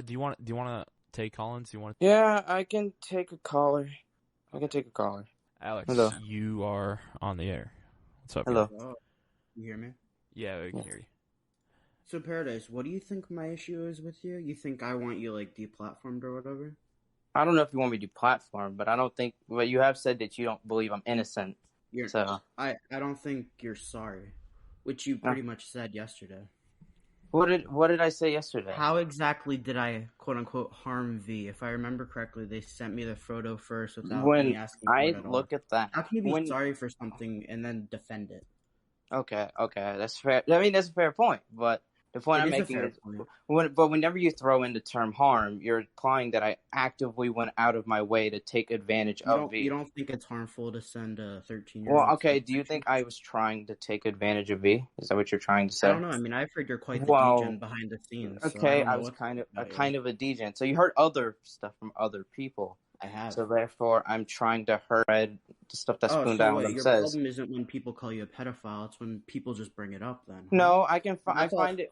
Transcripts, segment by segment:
Do you want to take Collins? Do you want? Yeah, I can take a caller. Alex, Hello. you are on the air. What's up? Hello. Oh, you hear me? Yeah, we can hear you. So, Paradise, what do you think my issue is with you? You think I want you, like, deplatformed or whatever? I don't know if you want me to platform, but I don't think. But you have said that you don't believe I'm innocent. I don't think you're sorry, which you pretty much said yesterday. What did I say yesterday? How exactly did I, quote unquote, harm V? If I remember correctly, they sent me the photo first without me asking for it at all. Look at that. How can you be sorry for something and then defend it? Okay, that's fair. I mean, that's a fair point, but the point I'm making is, whenever you throw in the term harm, you're implying that I actively went out of my way to take advantage of V. You don't think it's harmful to send a 13-year-old? Well, okay, do you think I was trying to take advantage of V? Is that what you're trying to say? I don't know. I mean, I've heard you're quite the degen behind the scenes. Okay, I was kind of a degen. So you heard other stuff from other people. I have. So therefore, I'm trying to hurt the stuff that's spoon down what your says. Your problem isn't when people call you a pedophile. It's when people just bring it up. Then no, I find it.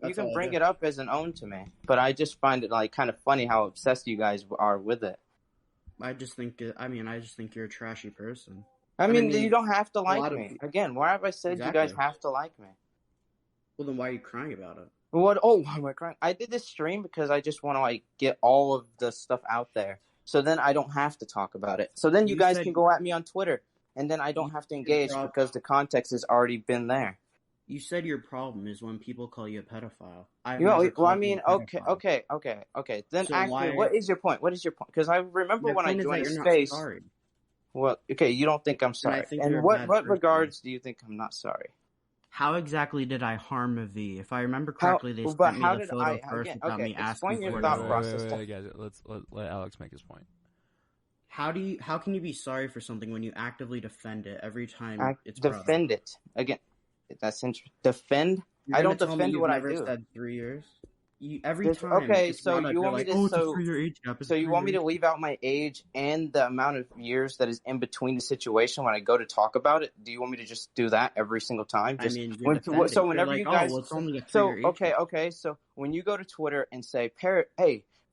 You can bring it up as an own to me, but I just find it like kind of funny how obsessed you guys are with it. I just think you're a trashy person. I mean, you don't have to like me. Again, why have I said you guys have to like me? Well, then why are you crying about it? What? Oh, why am I crying? I did this stream because I just want to like get all of the stuff out there, so then I don't have to talk about it. So then you guys can go at me on Twitter, and then I don't have to engage because the context has already been there. You said your problem is when people call you a pedophile. Okay. Then so actually, what is your point? Because I remember when I joined the space. Well, okay, you don't think I'm sorry. And what regards do you think I'm not sorry? How exactly did I harm a V? If I remember correctly, they sent me the photo first without me asking for it. Explain your thought process. Wait, guys, let's let Alex make his point. How can you be sorry for something when you actively defend it every time it's defend it again? That's interesting. Defend? I don't defend what I do. Said 3 years. Every time. Okay, so you want me to so you want me to leave out my age and the amount of years that is in between the situation when I go to talk about it? Do you want me to just do that every single time? I mean, so whenever you guys, so when you go to Twitter and say,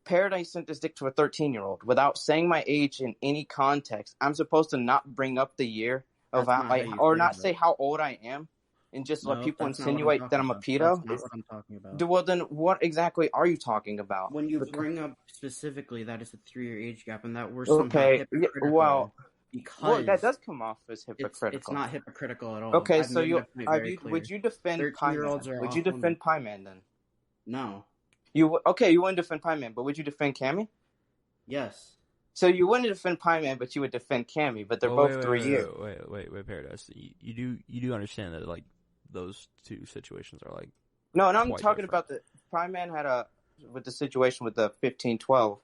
Paradise sent this dick to a 13-year-old without saying my age in any context, I'm supposed to not bring up the year of not say how old I am? And just let people insinuate that I'm a pedo? That's not what I'm talking about. Well, then what exactly are you talking about? When you bring up specifically that it's a 3-year age gap and that we're somehow hypocritical. Because that does come off as hypocritical. It's not hypocritical at all. Okay, so would you defend Pie-Man? Would you defend Pie-Man then? No. You wouldn't defend Pie-Man, but would you defend Cammy? Yes. So you wouldn't defend Pie-Man, but you would defend Cammy, but they're both 3 years. Wait, Paradise. You do understand that like those two situations are like no, and I'm talking about the Pie-Man had with the situation with the 15-12,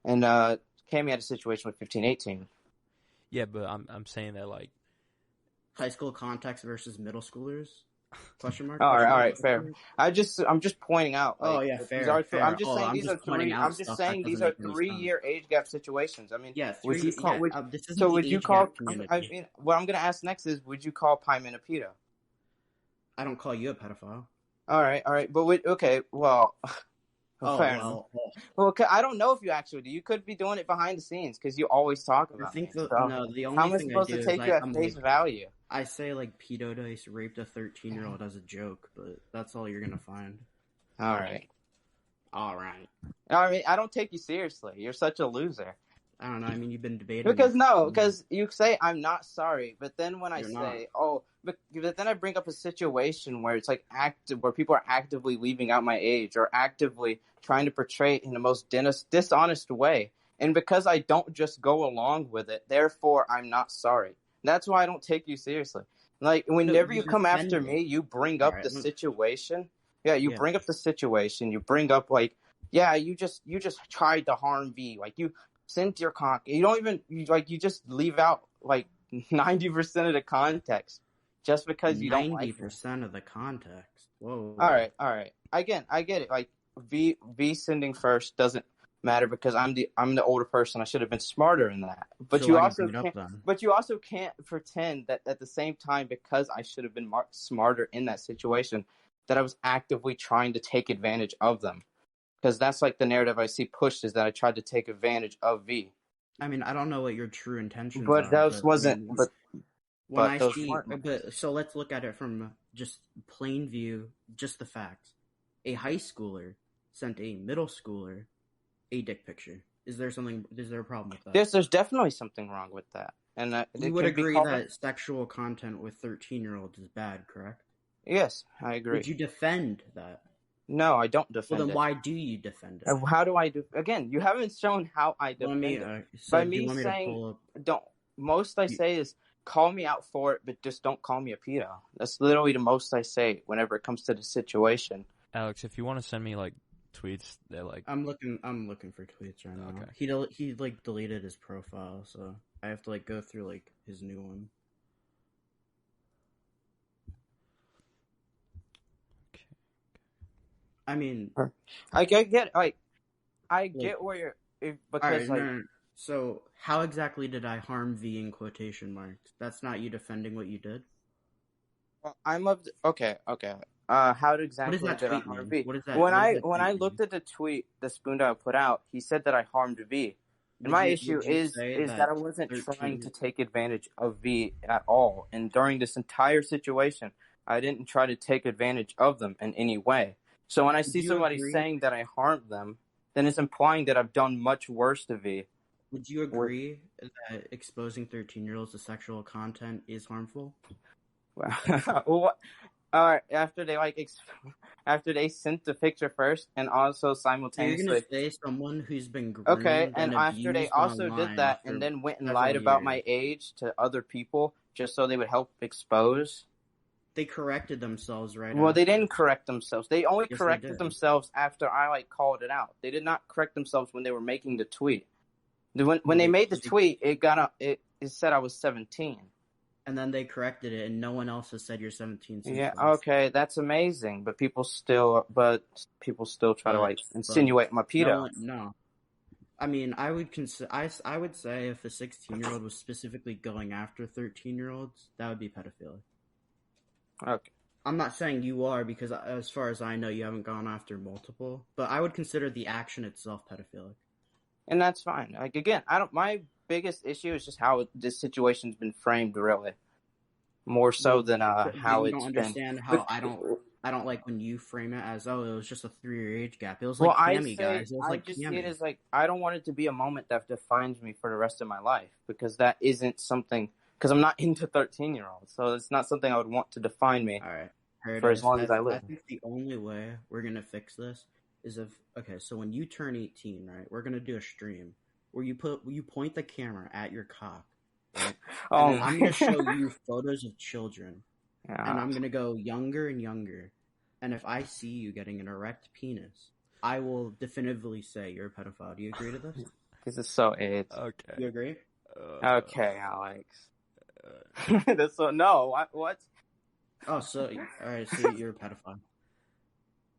and Cammy had a situation with 15-18. Yeah, but I'm saying that like high school context versus middle schoolers. Question mark. All right, fair. I'm just pointing out. Fair. I'm just saying these are 3. I'm just saying these are 3-year age gap situations. I mean, yes. Would you call? Would you call? I mean, what I'm going to ask next is, would you call Pie-Man a pedo? I don't call you a pedophile. All right. But fair enough. Well, I don't know if you actually do. You could be doing it behind the scenes because you always talk about it. The only how am I supposed to take you at face value? I say like Pedo Dice raped a 13-year-old as a joke, but that's all you're gonna find. All right. I mean, I don't take you seriously. You're such a loser. I don't know. I mean, you've been debating. Because you say I'm not sorry, but then when but then I bring up a situation where it's like where people are actively leaving out my age or actively trying to portray it in the most dishonest way, and because I don't just go along with it, therefore I'm not sorry. That's why I don't take you seriously. Like whenever you come after me, you bring up the situation. Yeah, you bring up the situation. You bring up like, you just tried to harm V. Like you sent your cock. You don't even you just leave out like 90% of the context just because you don't like 90% of the context. Whoa. All right. Again, I get it. Like V sending first doesn't matter because I'm the older person. I should have been smarter in that. But you also can't pretend that at the same time, because I should have been smarter in that situation, that I was actively trying to take advantage of them. because that's like the narrative I see pushed, is that I tried to take advantage of V. I mean, I don't know what your true intentions But are, those but I wasn't. mean, when But I those see, weren't. but so let's look at it from just plain view, just the facts. A high schooler sent a middle schooler a dick picture. Is there a problem with that? Yes, there's definitely something wrong with that, and You would agree that sexual content with 13-year-olds is bad, correct? Yes, I agree. Would you defend that? No, I don't defend it. Well, then why do you defend it? How do I do? Again, you haven't shown how I defend it. By me saying, don't. Most I say is call me out for it, but just don't call me a pedo. That's literally the most I say whenever it comes to the situation. Aleks, if you want to send me like tweets, they're like I'm looking for tweets right now. Okay. He like deleted his profile, so I have to like go through like his new one. Okay. I mean, I get where you're because right, no. So how exactly did I harm V in quotation marks? That's not you defending what you did? Well, okay. How exactly did I harm V? When I looked at the tweet the Spoon Dog put out, he said that I harmed V. And my issue is that I wasn't trying to take advantage of V at all. And during this entire situation, I didn't try to take advantage of them in any way. So when I see somebody saying that I harmed them, then it's implying that I've done much worse to V. Would you agree that exposing 13-year-olds to sexual content is harmful? Well, after they sent the picture first, and also simultaneously. So you're gonna say someone who's been groomed and after they also did that, and then went and lied about my age to other people just so they would help expose. They corrected themselves, right? Well, they didn't correct themselves. They only corrected themselves after I called it out. They did not correct themselves when they were making the tweet. When they made the tweet, it said I was 17. And then they corrected it, and no one else has said you're 17. Yeah, okay, that's amazing. But people still try to insinuate my pedo. No, I mean, I would say if a 16-year-old was specifically going after 13-year-olds, that would be pedophilic. Okay. I'm not saying you are, because as far as I know, you haven't gone after multiple. But I would consider the action itself pedophilic. And that's fine. Like, again, my biggest issue is just how this situation's been framed, really. More so than how it's been. You don't understand how I don't like when you frame it as, oh, it was just a 3-year age gap. It was like Cammy, guys. It was like Cammy. See it as like, I don't want it to be a moment that defines me for the rest of my life, because that isn't something, because I'm not into 13-year-olds, so it's not something I would want to define me. All right. For as long as I live. I think the only way we're going to fix this is so when you turn 18, right, we're going to do a stream where you point the camera at your cock, right? And I'm going to show you photos of children, and I'm going to go younger and younger, and if I see you getting an erect penis, I will definitively say you're a pedophile. Do you agree to this? This is so AIDS. Okay. You agree? Okay, Aleks. That's so, no, what? Oh, so, alright, so you're a pedophile.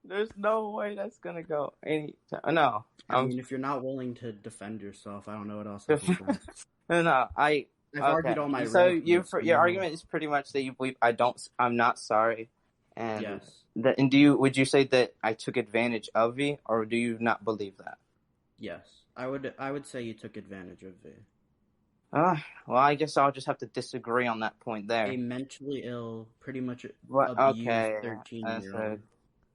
There's no way that's gonna go any time. No. I mean, if you're not willing to defend yourself, I don't know what else I can say. No, I've argued all my So your argument is pretty much that you believe I'm not sorry. And yes. Would you say that I took advantage of V, or do you not believe that? Yes. I would say you took advantage of V. Well, I guess I'll just have to disagree on that point there. A mentally ill, pretty much abused 13-year-old.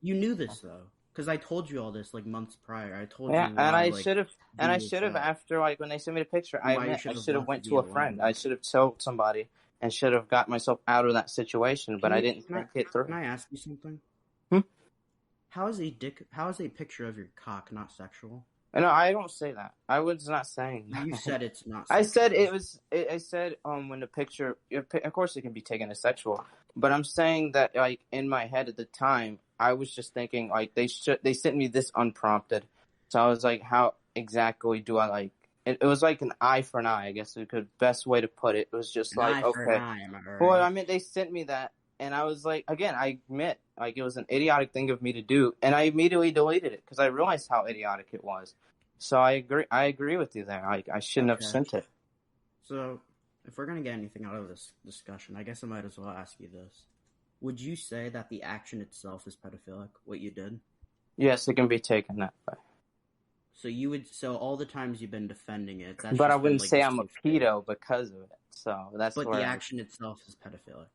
You knew this though, because I told you all this like months prior. I told you. And I should have. After when they sent me the picture, I should have went to a friend. I should have told somebody and should have got myself out of that situation. But I didn't think it through. Can I ask you something? How is a picture of your cock not sexual? No, I don't say that. I was not saying that. You said it's not sexual. I said it was. I said when the picture. Of course, it can be taken as sexual, but I'm saying that like in my head at the time, I was just thinking like they sent me this unprompted, so I was like, how exactly do I like? It was like an eye for an eye, I guess. The best way to put it. It was just like okay. Well, I mean, they sent me that. And I was like, again, I admit, like, it was an idiotic thing of me to do. And I immediately deleted it because I realized how idiotic it was. So I agree with you there. I shouldn't have sent it. So if we're going to get anything out of this discussion, I guess I might as well ask you this. Would you say that the action itself is pedophilic, what you did? Yes, it can be taken that way. So all the times you've been defending it, that's but I just wouldn't been, like, say the I'm a safe space. pedo because of it. So that's But where the action itself is pedophilic.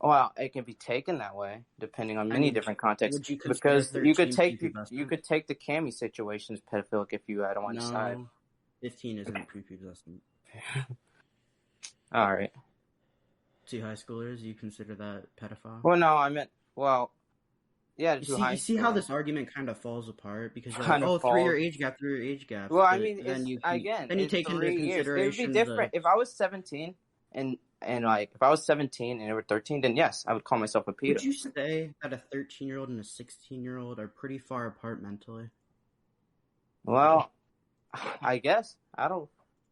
Well, it can be taken that way depending on many different contexts. Would you Because consider you could 13 take prepubescent? the Cammy situation as pedophilic if you had on one side. 15 isn't prepubescent. All right. To high schoolers, you consider that pedophile? Well, no, I meant yeah. You see how this argument kind of falls apart because you're like, Kind of oh, falls. 3 year age gap, 3 year age gap. Well, I but mean, then you it's take into 3 years. It would consideration be different if I was 17 and like if I was 17 and they were 13, then yes, I would call myself a pedo. Would you say that a 13-year-old and a 16-year-old are pretty far apart mentally? Well, I guess I don't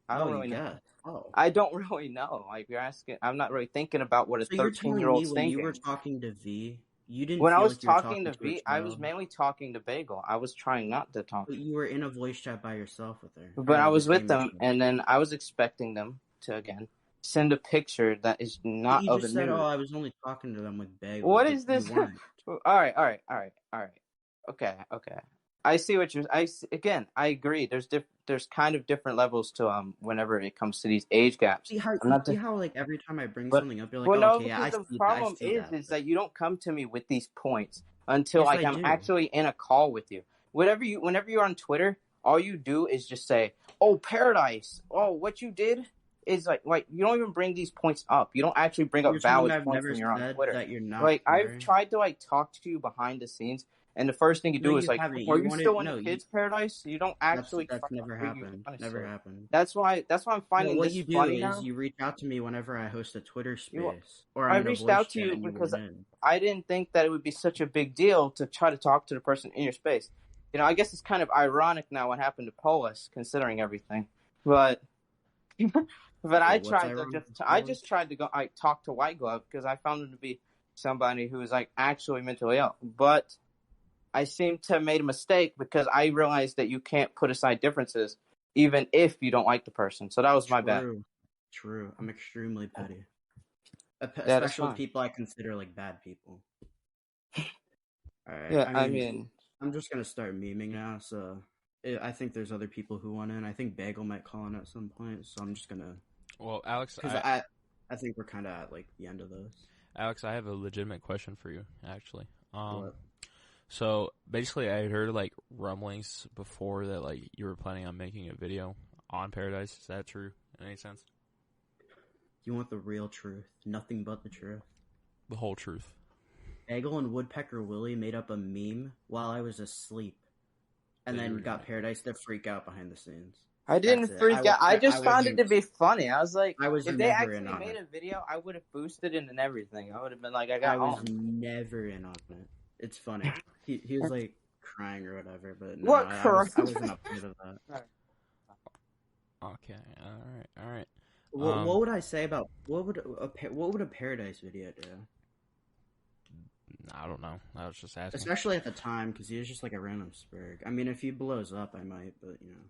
really know. know. Oh. I don't really know. Like you're asking, I'm not really thinking about what a 13-year-old's thinking. When you were talking to V, you didn't. When feel I was like you were talking to V, I was mainly talking to Bagel. I was trying not to talk. But you were in a voice chat by yourself with her. But I was with them, and then I was expecting them to again send a picture that is not you of just a said, nude. "Oh, I was only talking to them with Bagel." What is this? All right. Okay. I see what you're. I agree. There's kind of different levels to whenever it comes to these age gaps. See how like every time I bring something up, you're like, well, oh, okay, yeah, the problem is that you don't come to me with these points until like I'm actually in a call with you. Whenever you're on Twitter, all you do is just say, "Oh, Paradise. Oh, what you did." Is like you don't even bring these points up. You don't actually bring up valid points when you're on Twitter. That you're not like I've tried to like talk to you behind the scenes, and the first thing you do is like, "Are you still in a kid's paradise?" You don't actually. That's never happened. Never happened. That's why I'm finding what this you do funny is now. you reach out to me whenever I host a Twitter space, I reached out to you because I didn't think that it would be such a big deal to try to talk to the person in your space. You know, I guess it's kind of ironic now what happened to Polis, considering everything, but. But I just tried to go. I talked to White Glove because I found him to be somebody who was like actually mentally ill. But I seem to have made a mistake because I realized that you can't put aside differences even if you don't like the person. So that was my bad. True. I'm extremely petty, especially with people I consider like bad people. All right. Yeah, I mean, I'm just gonna start memeing now. So I think there's other people who want in. I think Bagel might call in at some point. So I'm just gonna. Well, Alex, because I think we're kind of at like the end of those. Alex, I have a legitimate question for you, actually. So basically, I heard like rumblings before that like you were planning on making a video on Paradise. Is that true in any sense? You want the real truth, nothing but the truth, the whole truth. Bagel and Woodpecker Willie made up a meme while I was asleep, and then got Paradise to freak out behind the scenes. I didn't freak out. I just found it to be funny. I was like, if they actually made a video, I would have boosted it and everything. I would have been like, I was never in on it. It's funny. He was like crying or whatever, but no, what I wasn't a part of that. Okay, all right. What would I say about what would a Paradise video do? I don't know. I was just asking. Especially at the time, because he was just like a random spurg. I mean, if he blows up, I might, but you know.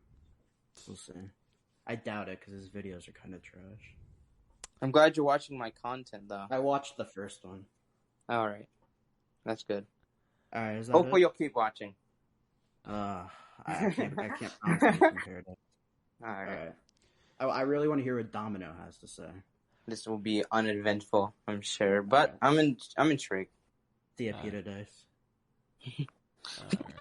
We'll see. I doubt it because his videos are kind of trash. I'm glad you're watching my content, though. I watched the first one. All right, that's good. All right, hopefully you'll keep watching. I can't promise anything here. All right. I really want to hear what Domino has to say. This will be uneventful, I'm sure, but right. I'm intrigued. The Apita dice. All right.